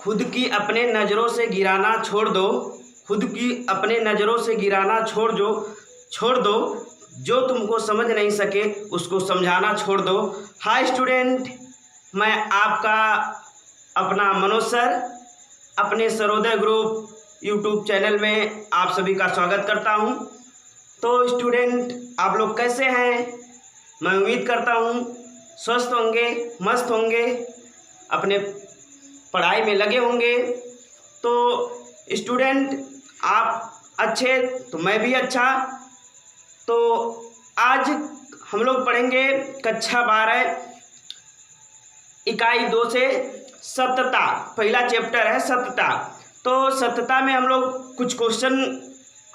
खुद की अपने नज़रों से गिराना छोड़ दो, खुद की अपने नज़रों से गिराना छोड़ दो, जो तुमको समझ नहीं सके उसको समझाना छोड़ दो। हाय स्टूडेंट, मैं आपका अपना मनोज सर अपने सर्वोदय ग्रुप यूट्यूब चैनल में आप सभी का स्वागत करता हूं। तो स्टूडेंट, आप लोग कैसे हैं? मैं उम्मीद करता हूं स्वस्थ होंगे, मस्त होंगे, अपने पढ़ाई में लगे होंगे। तो स्टूडेंट, आप अच्छे तो मैं भी अच्छा। तो आज हम लोग पढ़ेंगे कक्षा 12 इकाई 2 से सत्यता। पहला चैप्टर है सत्यता। तो सत्यता में हम लोग कुछ क्वेश्चन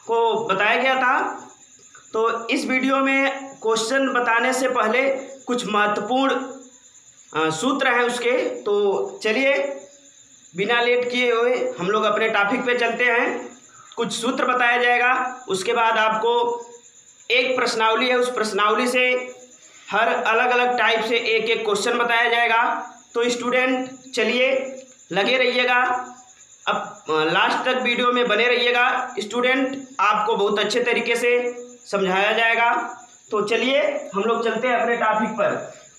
को बताया गया था। तो इस वीडियो में क्वेश्चन बताने से पहले कुछ महत्वपूर्ण सूत्र हैं उसके। तो चलिए बिना लेट किए हुए हम लोग अपने टॉपिक पे चलते हैं। कुछ सूत्र बताया जाएगा, उसके बाद आपको एक प्रश्नावली है, उस प्रश्नावली से हर अलग अलग टाइप से एक एक क्वेश्चन बताया जाएगा। तो स्टूडेंट चलिए लगे रहिएगा, अब लास्ट तक वीडियो में बने रहिएगा। स्टूडेंट, आपको बहुत अच्छे तरीके से समझाया जाएगा। तो चलिए हम लोग चलते हैं अपने टॉपिक पर।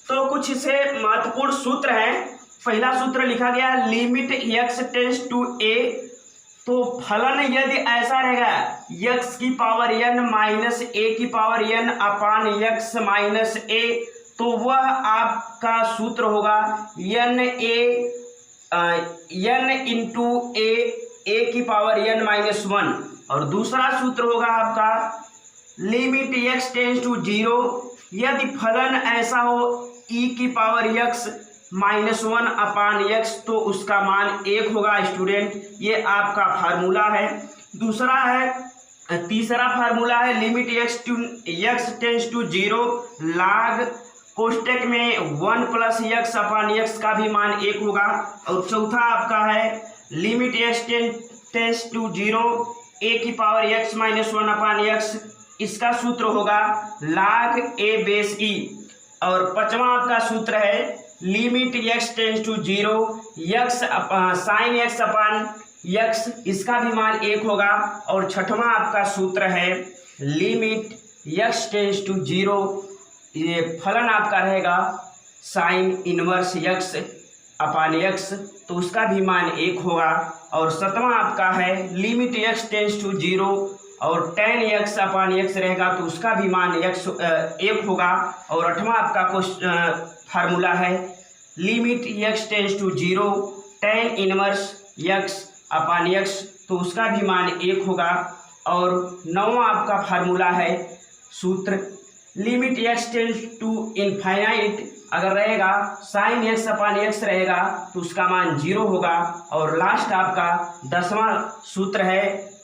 तो कुछ इसे महत्वपूर्ण सूत्र हैं। पहला सूत्र लिखा गया limit x tends to a। तो फलन यदि ऐसा रहेगा x की पावर n माइनस a की power n upon x minus a, तो वह आपका सूत्र होगा n इंटू a की पावर n माइनस 1। और दूसरा सूत्र होगा आपका लिमिट x टेंड्स टू 0। यदि फलन ऐसा हो e की power x minus 1 upon x, तो उसका मान 1 होगा। स्टूडेंट, ये आपका फार्मूला है। तीसरा फार्मूला है limit x tends to 0 log कोष्टक में 1 प्लस x अपान x का भी मान 1 होगा। और चौथा आपका है limit x tends to 0 a की power x minus 1 upon x, इसका सूत्र होगा log a बेस e। और पांचवा आपका सूत्र है limit x tends to 0 x sine x upon x, इसका भी मान 1 होगा। और छठवां आपका सूत्र है लिमिट x टेंड्स टू 0, ये फलन आपका रहेगा sine inverse x upon x, तो उसका भी मान 1 होगा। और सातवां आपका है लिमिट x टेंड्स टू 0 और tan x अपान x रहेगा, तो उसका भी मान 1 होगा। और आठवां आपका फार्मूला है limit x tends to 0 tan inverse x upon x, तो उसका भी मान 1 होगा। और नौवां आपका फार्मूला है सूत्र limit x tends to infinite अगर रहेगा साइन x अपान x रहेगा, तो उसका मान 0 होगा। और लास्ट आपका 10वां सूत्र है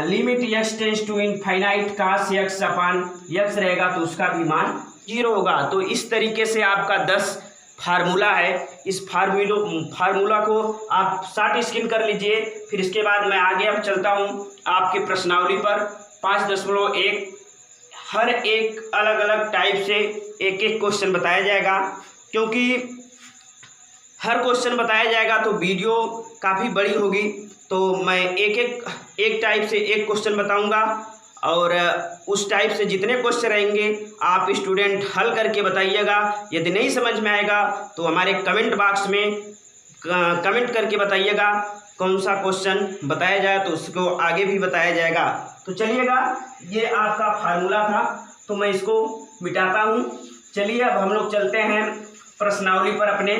limit x tends to infinite cos x upon x रहेगा, तो उसका भी मान 0 होगा। तो इस तरीके से आपका 10 फार्मूला है। इस फार्मूला को आप शॉर्ट स्क्रीन कर लीजिए। फिर इसके बाद मैं आगे अब चलता हूँ आपके प्रश्नावली पर। 5.1 हर एक अलग अलग टाइप से एक एक क्वेश्चन बताया जाएगा। क्योंकि हर क्वेश्चन बताया जाएगा तो वीडियो काफ़ी बड़ी होगी, तो मैं एक टाइप से एक क्वेश्चन बताऊंगा। और उस टाइप से जितने क्वेश्चन रहेंगे आप स्टूडेंट हल करके बताइएगा। यदि नहीं समझ में आएगा तो हमारे कमेंट बॉक्स में कमेंट करके बताइएगा कौन सा क्वेश्चन बताया जाए, तो उसको आगे भी बताया जाएगा। तो चलिएगा, ये आपका फार्मूला था, तो मैं इसको मिटाता हूँ। चलिए अब हम लोग चलते हैं प्रश्नावली पर। अपने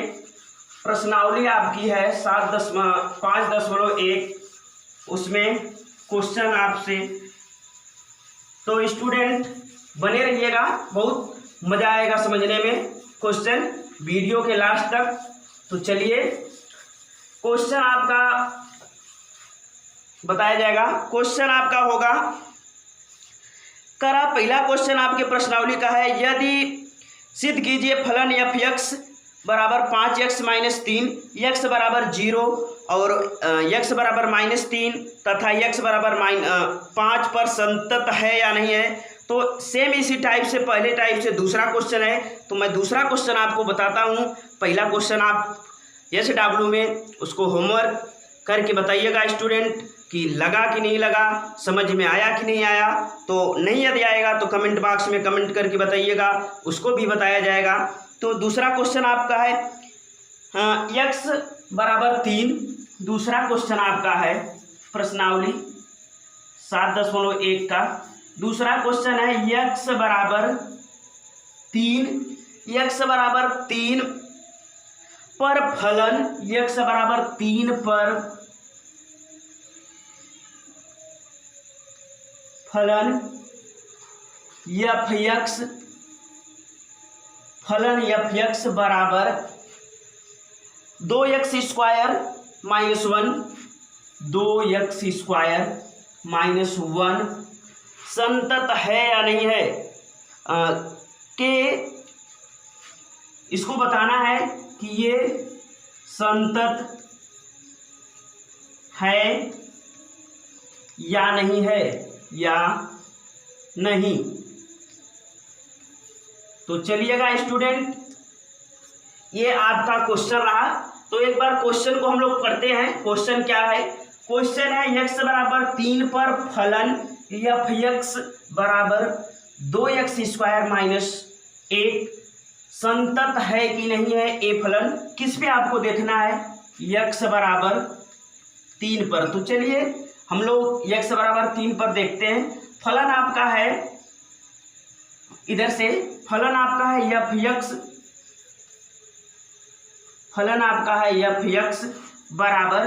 प्रश्नावली आपकी है 5.1, उसमें क्वेश्चन आपसे। तो स्टूडेंट बने रहिएगा, बहुत मज़ा आएगा समझने में क्वेश्चन वीडियो के लास्ट तक। तो चलिए क्वेश्चन आपका बताया जाएगा। क्वेश्चन आपका होगा करा पहला क्वेश्चन आपके प्रश्नावली का है यदि सिद्ध कीजिए फलन f(x) बराबर 5x माइनस 3 x बराबर 0 और x बराबर -3 तथा x बराबर 5 पर संतत है या नहीं है। तो सेम इसी टाइप से पहले टाइप से दूसरा क्वेश्चन है। तो मैं दूसरा क्वेश्चन आपको बताता हूँ। पहला क्वेश्चन आप SW में उसको होमवर्क करके बताइएगा स्टूडेंट कि लगा कि नहीं लगा, समझ में आया कि नहीं आया। तो नहीं यदि आएगा तो कमेंट बॉक्स में कमेंट करके बताइएगा, उसको भी बताया जाएगा। तो दूसरा क्वेश्चन आपका है x बराबर 3। दूसरा क्वेश्चन आपका है प्रश्नावली 7.1 का दूसरा क्वेश्चन है x बराबर 3 पर फलन x बराबर 3 पर फलन fx बराबर 2x स्क्वायर माइनस 1 संतत है या नहीं है के इसको बताना है कि ये संतत है या नहीं है या नहीं। तो चलिएगा स्टूडेंट, ये आपका क्वेश्चन रहा। तो एक बार क्वेश्चन को हम लोग पढ़ते हैं। क्वेश्चन क्या है? क्वेश्चन है x बराबर 3 पर फलन fx बराबर 2x स्क्वायर माइनस 1 संतत है कि नहीं है ए फलन। किस पे आपको देखना है? x बराबर 3 पर। तो चलिए हम लोग x बराबर 3 पर देखते हैं। फलन आपका है इधर से, फलन आपका है fx बराबर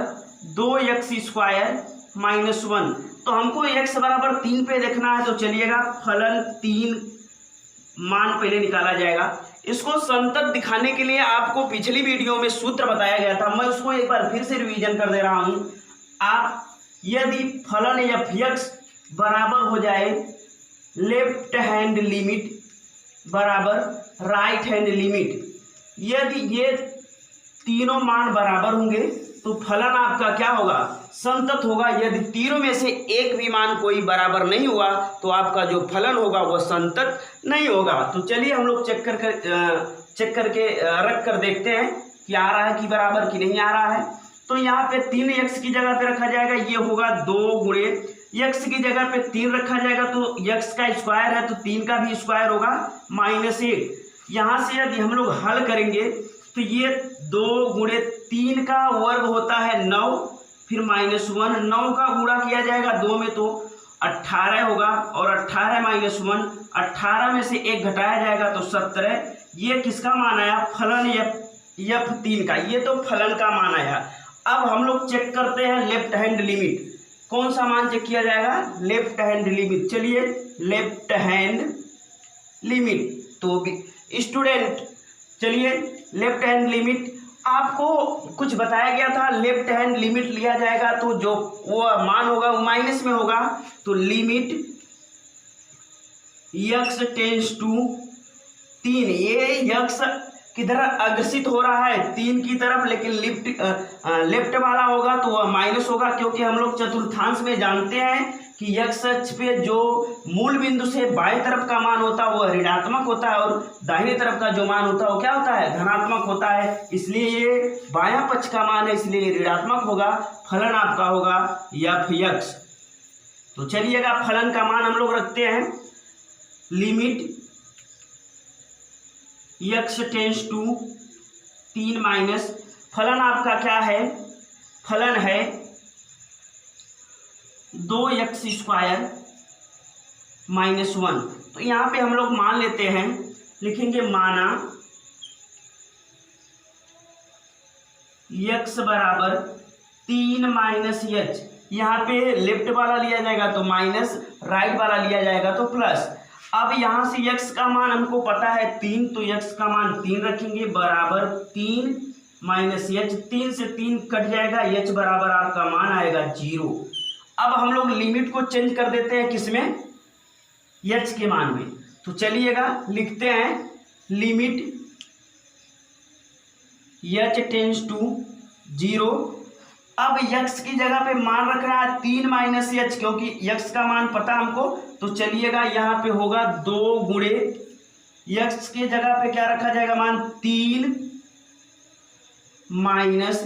2x स्क्वायर माइनस 1। तो हमको x बराबर 3 पे देखना है। तो चलिएगा फलन 3 मान पहले निकाला जाएगा। इसको संतत दिखाने के लिए आपको पिछली वीडियो में सूत्र बताया गया था, मैं उसको एक बार फिर से रिवीजन कर दे रहा हूं। आप यदि फलन fx बराबर हो जाए लेफ्ट हैंड लिमिट बराबर राइट हैंड लिमिट, यदि ये तीनों मान बराबर होंगे तो फलन आपका क्या होगा? संतत होगा। यदि तीनों में से एक भी मान कोई बराबर नहीं हुआ तो आपका जो फलन होगा वह संतत नहीं होगा। तो चलिए हम लोग चेक करके रख कर देखते हैं कि आ रहा है कि बराबर कि नहीं आ रहा है। तो यहाँ पे 3x की जगह पे रखा जाएगा, ये होगा 2 गुणे x की जगह पे 3 रखा जाएगा तो x का स्क्वायर है तो 3 का भी स्क्वायर होगा माइनस 1। यहाँ से यदि हम लोग हल करेंगे तो ये 2 गुणे 3 का वर्ग होता है 9, फिर माइनस 1, 9 का गुणा किया जाएगा 2 में तो 18 होगा, और 18 माइनस 1, 18 में से 1 घटाया जाएगा तो 17। ये किसका मान आया? फलन f3 का। ये तो फलन का मान आया। अब हम लोग चेक करते हैं लेफ्ट हैंड लिमिट। कौन सा मान चेक किया जाएगा? Left hand limit. चलिए लेफ्ट हैंड लिमिट। तो स्टूडेंट चलिए लेफ्ट हैंड लिमिट आपको कुछ बताया गया था, लेफ्ट हैंड लिमिट लिया जाएगा तो जो वो मान होगा वो माइनस में होगा। तो लिमिट x टेंड्स टू 3, ये x किधर अग्रसित हो रहा है? 3 की तरफ, लेकिन लेफ्ट वाला होगा तो वह माइनस होगा, क्योंकि हम लोग चतुर्थांश में जानते हैं कि x अक्ष पे जो मूल बिंदु से बाएं तरफ का मान होता है वह ऋणात्मक होता है और दाहिने तरफ का जो मान होता है वो क्या होता है? धनात्मक होता है। इसलिए ये बायां पक्ष का मान है, इसलिए ऋणात्मक होगा। फलन आपका होगा fx। तो चलिएगा फलन का मान हम लोग रखते हैं limit x tends to 3 minus, फलन आपका क्या है? फलन है 2x स्क्वायर माइनस 1। तो यहाँ पे हम लोग मान लेते हैं, लिखेंगे माना x बराबर 3 माइनस h। यहाँ पे लेफ्ट वाला लिया जाएगा तो माइनस, राइट वाला लिया जाएगा तो प्लस। अब यहाँ से x का मान हमको पता है 3, तो x का मान 3 रखेंगे बराबर 3 माइनस h। 3 से 3 कट जाएगा, h बराबर आपका मान आएगा 0। अब हम लोग लिमिट को चेंज कर देते हैं किसमें? h के मान में। तो चलिएगा लिखते हैं लिमिट h टेंड्स टू 0। अब x की जगह पे मान रख रहा है 3 माइनस h, क्योंकि x का मान पता हमको। तो चलिएगा यहाँ पे होगा 2 गुणे x की जगह पे क्या रखा जाएगा? मान 3 माइनस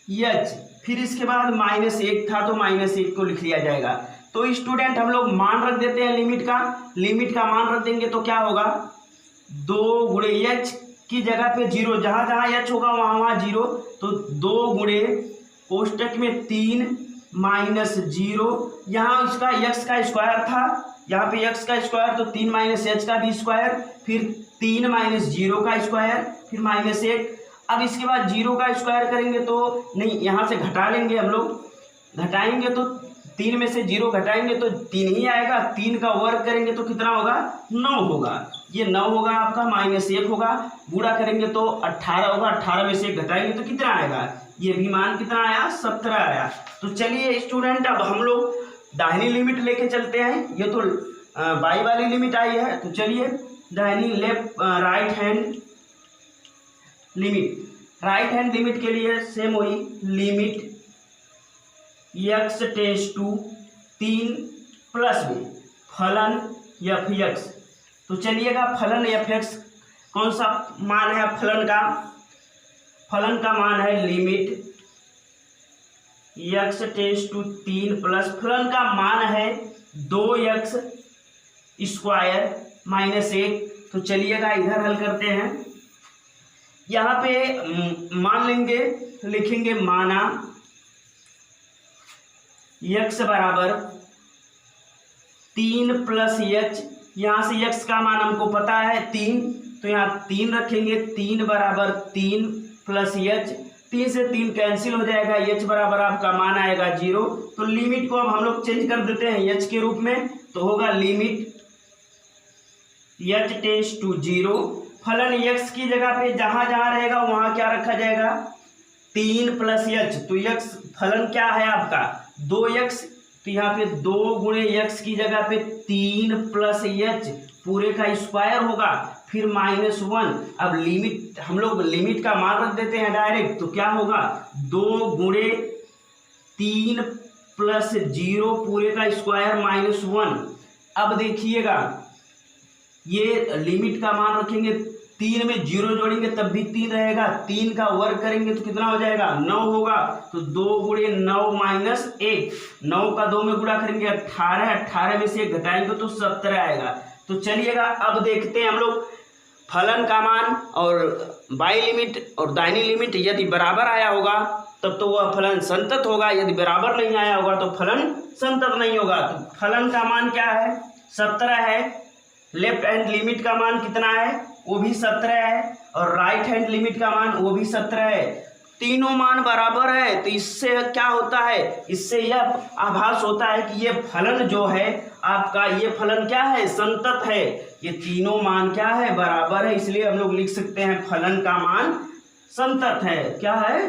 एच, फिर इसके बाद -1 था तो -1 को लिख लिया जाएगा। तो स्टूडेंट हम लोग मान रख देते हैं लिमिट का मान रख देंगे तो क्या होगा 2 गुणे एच की जगह पे 0, जहाँ जहाँ एच होगा वहाँ वहाँ 0, तो 2 गुणे कोष्टक में 3 माइनस 0, यहाँ इसका एक्स का स्क्वायर था, यहाँ पे एक्स का स्क्वायर तो 3 माइनस एच का भी स्क्वायर, फिर 3 माइनस 0 का स्क्वायर, फिर -1। अब इसके बाद 0 का स्क्वायर करेंगे तो नहीं, यहाँ से घटा लेंगे हम लोग, घटाएंगे तो 3 में से 0 घटाएंगे तो 3 ही आएगा, 3 का वर्ग करेंगे तो कितना होगा 9 होगा, ये 9 होगा आपका, -1 होगा, गुणा करेंगे तो 18 होगा, 18 में से 1 घटाएंगे तो कितना आएगा, ये भी मान कितना आया 17 आया। तो चलिए स्टूडेंट अब हम लोग दाहिनी लिमिट लेके चलते हैं, ये तो बाई वाली लिमिट आई है, तो चलिए दाहिनी राइट हैंड लिमिट के लिए सेम वही limit x tends to 3 plus में फलन f(x), तो चलिएगा फलन f(x) कौन सा मान है, फलन का मान है limit x tends to 3 plus फलन का मान है 2x स्क्वायर -1। तो चलिएगा इधर हल करते हैं, यहाँ पे मान लेंगे, लिखेंगे माना x बराबर 3 प्लस h, यहाँ से x का मान हमको पता है 3, तो यहाँ 3 रखेंगे, 3 बराबर 3 प्लस h, 3 से 3 कैंसिल हो जाएगा, h बराबर आपका मान आएगा 0। तो लिमिट को अब हम लोग चेंज कर देते हैं h के रूप में, तो होगा लिमिट h टेंस टू 0, फलन x की जगह पे जहां जहां रहेगा वहां क्या रखा जाएगा 3 प्लस h, तो x फलन क्या है आपका 2x, तो यहाँ पे 2 गुणे x की जगह पे 3 प्लस h पूरे का स्क्वायर होगा, फिर -1। अब लिमिट हम लोग लिमिट का मान रख देते हैं डायरेक्ट, तो क्या होगा 2 गुणे 3 प्लस 0 पूरे का स्क्वायर -1। अब देखिएगा ये लिमिट का मान रखेंगे, 3 में 0 जोड़ेंगे तब भी 3 रहेगा, 3 का वर्ग करेंगे तो कितना हो जाएगा 9 होगा, तो 2 गुणे 9 माइनस 1, 9 का 2 में गुणा करेंगे 18, 18 में से 1 घटाएंगे तो 17 आएगा। तो चलिएगा अब देखते हैं हम लोग फलन का मान और बाई लिमिट और दाहिनी लिमिट यदि बराबर आया होगा तब तो वह फलन संतत होगा, यदि बराबर नहीं आया होगा तो फलन संतत नहीं होगा। तो फलन का मान क्या है 17 है, लेफ्ट हैंड लिमिट का मान कितना है वो भी 17 है, और राइट हैंड लिमिट का मान वो भी 17 है, तीनों मान बराबर है। तो इससे क्या होता है, इससे यह आभास होता है कि ये फलन जो है आपका, ये फलन क्या है संतत है, ये तीनों मान क्या है बराबर है, इसलिए हम लोग लिख सकते हैं फलन का मान संतत है। क्या है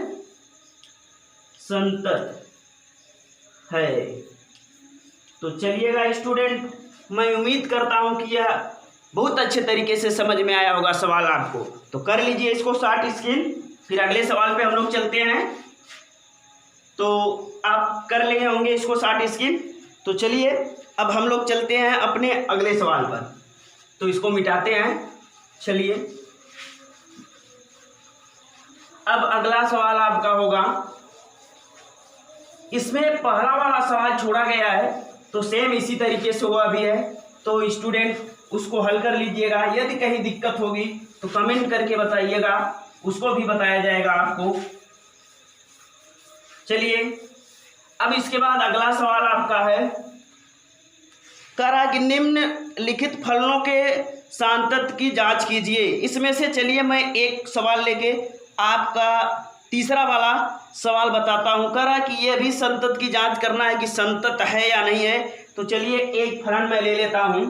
संतत है। तो चलिएगा स्टूडेंट, मैं उम्मीद करता हूं कि यह बहुत अच्छे तरीके से समझ में आया होगा सवाल आपको, तो कर लीजिए इसको शॉर्ट स्क्रीन, फिर अगले सवाल पे हम लोग चलते हैं। तो आप कर लिए होंगे इसको शॉर्ट स्क्रीन। तो चलिए अब हम लोग चलते हैं अपने अगले सवाल पर, तो इसको मिटाते हैं। चलिए अब अगला सवाल आपका होगा, इसमें पहला वाला सवाल छोड़ा गया है तो सेम इसी तरीके से हुआ भी है, तो स्टूडेंट उसको हल कर लीजिएगा। यदि कहीं दिक्कत होगी तो कमेंट करके बताइएगा, उसको भी बताया जाएगा आपको। चलिए अब इसके बाद अगला सवाल आपका है, करा कि निम्नलिखित फलनों के सांतत की जांच कीजिए। इसमें से चलिए मैं एक सवाल लेके आपका तीसरा वाला सवाल बताता हूं। करा कि यह भी संतत की जांच करना है कि संतत है या नहीं है। तो चलिए एक फलन मैं ले लेता हूं,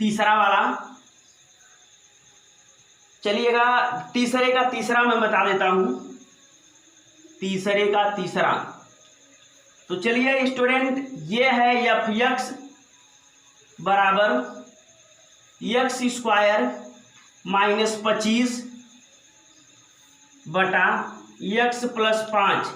तीसरा वाला। चलिएगा तीसरे का तीसरा मैं बता देता हूं, तीसरे का तीसरा। तो चलिए स्टूडेंट, ये है f(x) बराबर x स्क्वायर -25 बटा x प्लस 5।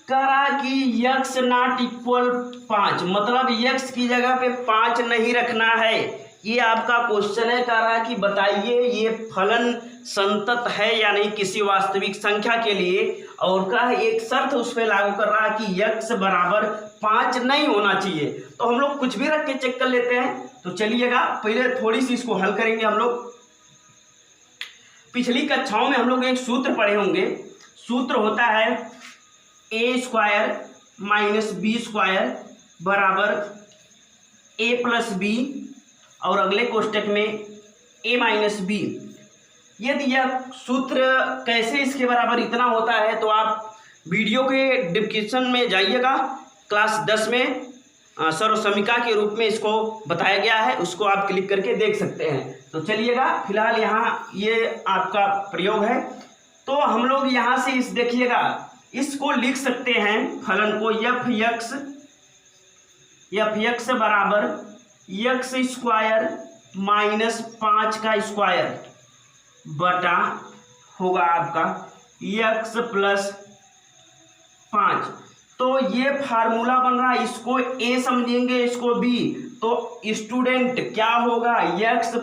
करा कि x नॉट इक्वल 5, मतलब x की जगह पे 5 नहीं रखना है, ये आपका क्वेश्चन है, कह रहा है कि बताइए ये फलन संतत है या नहीं किसी वास्तविक संख्या के लिए, और का एक शर्त उस पर लागू कर रहा है कि x बराबर 5 नहीं होना चाहिए। तो हम लोग कुछ भी रख के चेक कर लेते हैं। तो चलिएगा पहले थोड़ी सी इसको हल करेंगे हम लोग। पिछली कक्षाओं में हम लोग एक सूत्र पढ़े होंगे, सूत्र होता है a² - b² बराबर a + b और अगले कोष्टक में a - b। यदि यह सूत्र कैसे इसके बराबर इतना होता है तो आप वीडियो के डिस्क्रिप्शन में जाइएगा, क्लास 10 में सर्वसमीका के रूप में इसको बताया गया है, उसको आप क्लिक करके देख सकते हैं। तो चलिएगा फिलहाल यहाँ ये आपका प्रयोग है। तो हम लोग यहाँ से इस देखिएगा इसको लिख सकते हैं फलन को f(x) बराबर x² - 5 का स्क्वायर बटा होगा आपका x + 5। तो ये फार्मूला बन रहा है, इसको a समझेंगे, इसको b। तो स्टूडेंट क्या होगा x +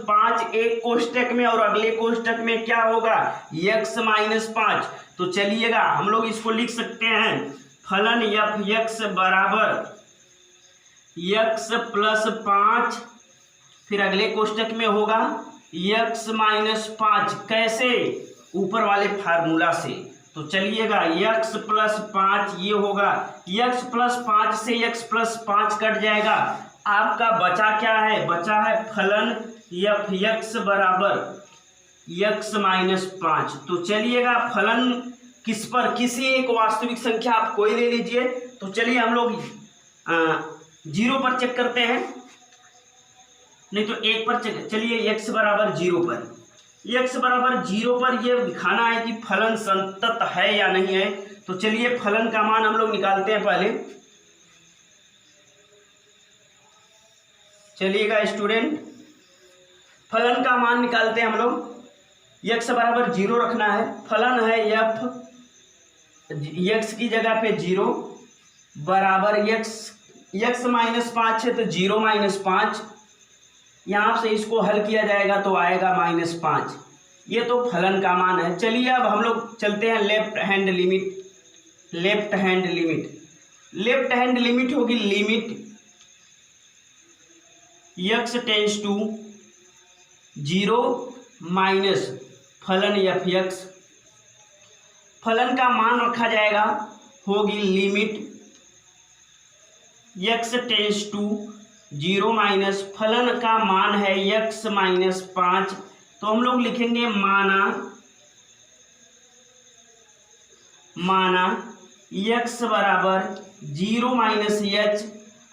5 एक कोष्टक में और अगले कोष्टक में क्या होगा x - 5। तो चलिएगा हम लोग इसको लिख सकते हैं फलन f(x) बराबर x + 5, फिर अगले कोष्टक में होगा x - 5। कैसे? ऊपर वाले फार्मूला से। तो चलिएगा x + 5 ये होगा, x + 5 से x + 5 कट जाएगा, आपका बचा क्या है? बचा है फलन f(x) बराबर x - 5। तो चलिएगा फलन किस पर, किसी एक वास्तविक संख्या आप कोई ले लीजिए। तो चलिए हम लोग 0 पर चेक करते हैं, नहीं तो 1 पर चेक। चलिए x बराबर 0 पर, x बराबर 0 पर यह दिखाना है कि फलन संतत है या नहीं है। तो चलिए फलन का मान हम लोग निकालते हैं पहले। चलिएगा स्टूडेंट फलन का मान निकालते हैं हम लोग। x बराबर 0 रखना है, फलन है f, x की जगह पे 0 बराबर x -5 है तो 0 - 5, यहाँ से इसको हल किया जाएगा तो आएगा -5। ये तो फलन का मान है। चलिए अब हम लोग चलते हैं left hand limit. Left hand limit होगी limit x tends to 0 minus फलन f(x), फलन का मान रखा जाएगा होगी limit x tends to 0 minus फलन का मान है x - 5। तो हम लोग लिखेंगे माना x बराबर 0 - h,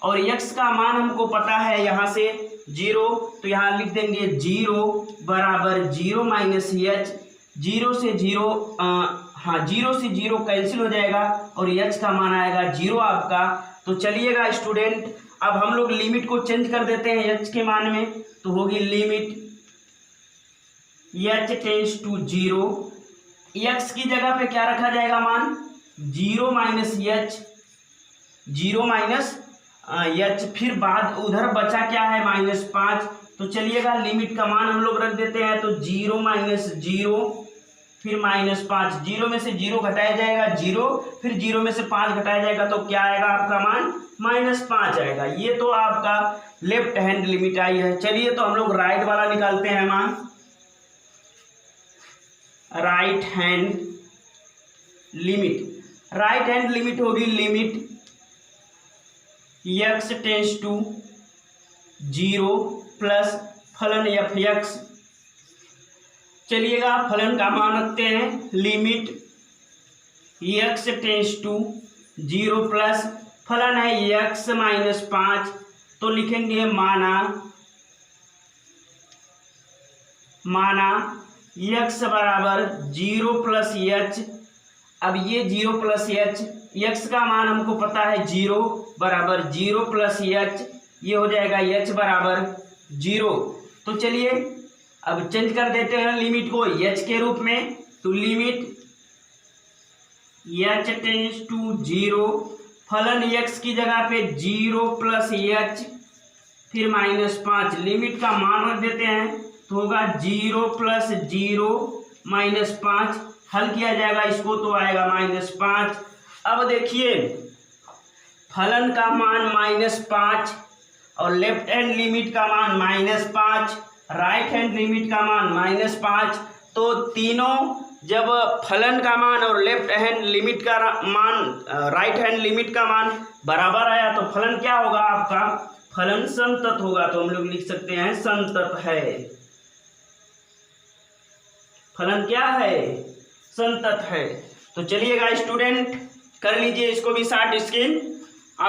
और x का मान हमको पता है यहाँ से 0, तो यहाँ लिख देंगे 0 बराबर 0 - h। 0 से 0 कैंसिल हो जाएगा और h का मान आएगा 0 आपका। तो चलिएगा स्टूडेंट अब हम लोग लिमिट को चेंज कर देते हैं h के मान में, तो होगी limit h tends to 0, x की जगह पे क्या रखा जाएगा मान 0 - h, 0 - h, फिर बाद उधर बचा क्या है -5। तो चलिएगा लिमिट का मान हम लोग रख देते हैं, तो 0 - 0 फिर -5, 0 में से 0 घटाया जाएगा 0, फिर 0 में से 5 घटाया जाएगा तो क्या आएगा आपका मान -5 आएगा। ये तो आपका लेफ्ट हैंड लिमिट आई है। चलिए तो हम लोग राइट वाला निकालते हैं मान। राइट हैंड लिमिट होगी limit x tends to 0 plus फलन f(x). चलिएगा फलन का मान रखते हैं limit x tends to 0 plus फलन है x - 5, तो लिखेंगे माना x बराबर 0 + h। अब ये 0 + h, x का मान हमको पता है 0 बराबर 0 + h, ये हो जाएगा h बराबर 0। तो चलिए अब चेंज कर देते हैं लिमिट को h के रूप में, तो लिमिट h टेंड्स टू 0, फलन x की जगह पे 0 + h फिर -5, लिमिट का मान रख देते हैं तो होगा 0 + 0 -5, हल किया जाएगा इसको तो आएगा -5। अब देखिए फलन का मान -5 और लेफ्ट हैंड लिमिट का मान -5, राइट हैंड लिमिट का मान -5, तो तीनों जब फलन का मान और लेफ्ट हैंड लिमिट का मान राइट हैंड लिमिट का मान बराबर आया तो फलन क्या होगा आपका, फलन संतत होगा। तो हम लोग लिख सकते हैं संतत है। फलन क्या है, संतत है। तो चलिएगा स्टूडेंट कर लीजिए इसको भी शॉर्ट स्क्रीन।